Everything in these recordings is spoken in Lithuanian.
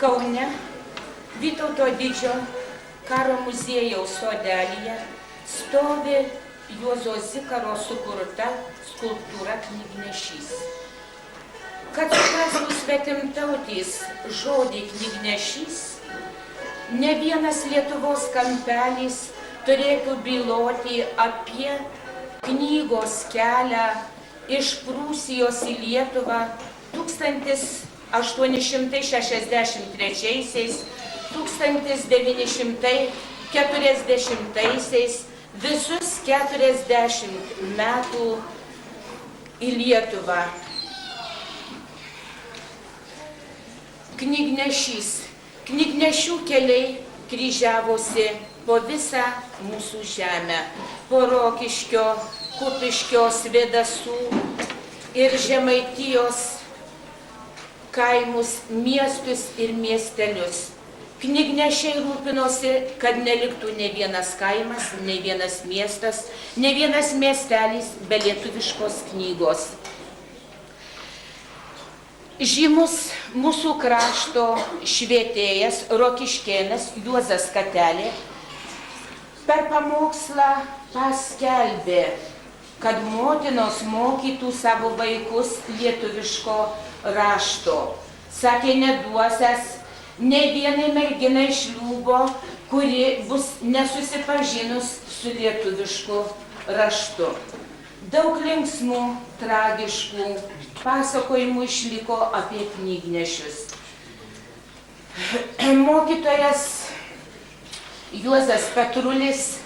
Kaune Vytauto didžiojo karo muziejaus sodelyje stovi Juozo Zikaro sukurta skulptūra Knygnešys. Kad suprastų svetimtautys žodį knygnešys, ne vienas Lietuvos kampelis turėtų byloti apie knygos kelią iš Prūsijos į Lietuvą 1863-1940 visus 40 metų į Lietuvą. Knygnešys. Knygnešių keliai kryžiavosi po visą mūsų žemę, po Rokiškio, Kupiškio, Svėdasų ir Žemaitijos kaimus, miestus ir miestelius. Knygnešiai rūpinosi, kad neliktų ne vienas kaimas, ne vienas miestas, ne vienas miestelis be lietuviškos knygos. Žymus mūsų krašto švietėjas, rokiškėnas Juozas Katelė per pamokslą paskelbė, kad motinos mokytų savo vaikus lietuviško rašto. Sakė, neduosias nei vienai merginai šliūbo, kuri bus nesusipažinus su lietuvišku raštu. Daug linksmų, tragiškų pasakojimų išliko apie knygnešius. Mokytojas Juozas Petrulis,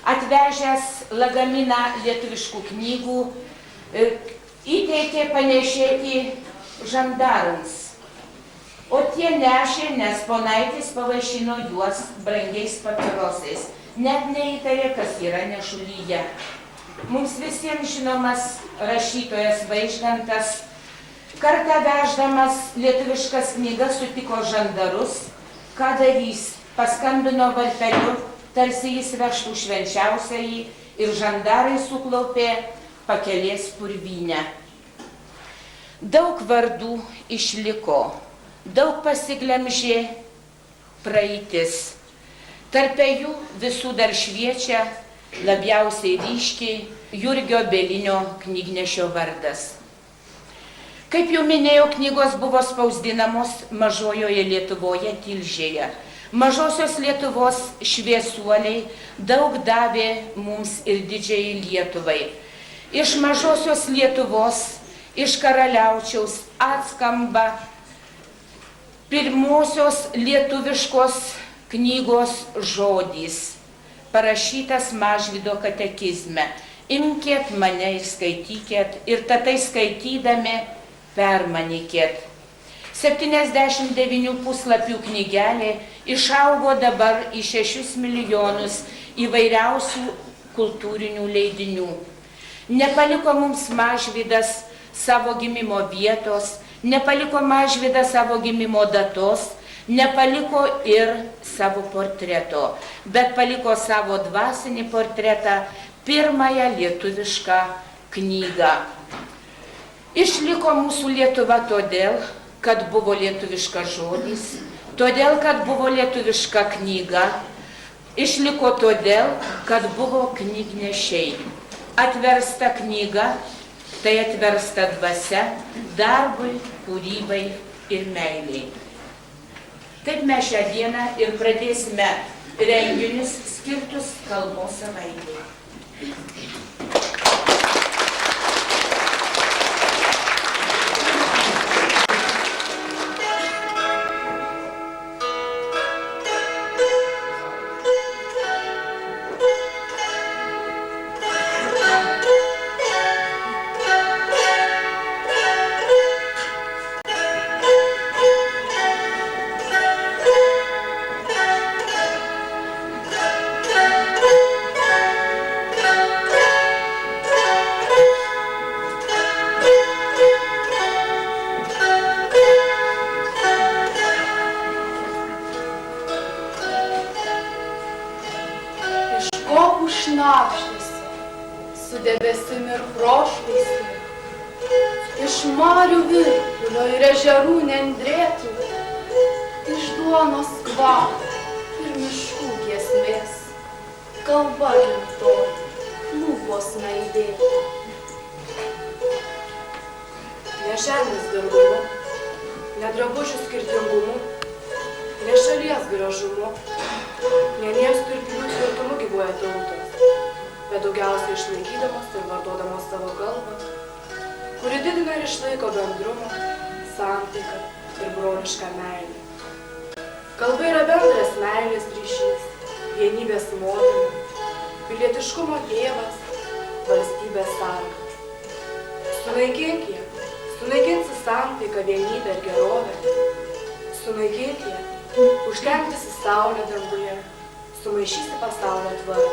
atvežęs lagaminą lietuviškų knygų, įteikė panešėti žandarams. O tie nešė, nes ponaitis pavaišino juos brangiais papirosais. Net neįtarė, kas yra nešulyje. Mums visiems žinomas rašytojas Vaižgantas, kartą veždamas lietuviškas knygas sutiko žandarus. Ką darys? Paskambino varpeliu, tarsi jis vežtų švenčiausiąjį, ir žandarai suklaupė pakelės purvynę. Daug vardų išliko, daug pasiglemžė praeitis. Tarp jų visų dar šviečia labiausiai ryškiai Jurgio Bielinio knygnešio vardas. Kaip jau minėjau, knygos buvo spausdinamos Mažojoje Lietuvoje Tilžėje. Mažosios Lietuvos šviesuoliai daug davė mums ir didžiai Lietuvai. Iš Mažosios Lietuvos, iš Karaliaučiaus atskamba pirmosios lietuviškos knygos žodis, parašytas Mažvydo katekizme. Imkėt mane ir skaitykėt, ir tatai skaitydami permanykėt. 79 puslapių knygelė išaugo dabar į 6 milijonus įvairiausių kultūrinių leidinių. Nepaliko mums Mažvydas savo gimimo vietos, nepaliko Mažvydas savo gimimo datos, nepaliko ir savo portreto, bet paliko savo dvasinį portretą, pirmąją lietuvišką knygą. Išliko mūsų Lietuva todėl, kad buvo lietuviškas žodis, todėl, kad buvo lietuviška knyga, išliko todėl, kad buvo knygnešiai. Atversta knyga, tai atversta dvasia darbui, kūrybai ir meiliai. Taip mes šią dieną ir pradėsime renginius skirtus kalbos savaitei. Su debesim ir kroštais, iš marių virpulio ir ežerų nendrėtų, iš duonos kvapą ir miškų giesmės. Kalba gimtoji, lūpos naidėta. Ne žemės garbumu, ne drabužių skirtingumu, ne šalies gražumu, ne miestų ir pilių tvirtumu gyvuoja tautos, bet daugiausiai išlaikydamos ir vartodamos savo kalbą, kuri didina ir išlaiko bendrumą, santaiką ir brolišką meilę. Kalba yra bendras meilės ryšys, vienybės motina, pilietiškumo tėvas, valstybės sargas. Sunaikink ją, sunaikinsi santaiką, vienybę ir gerovę. Sunaikink ją, užtemdysi saulę danguje, sumaišysi pasaulio tvarką.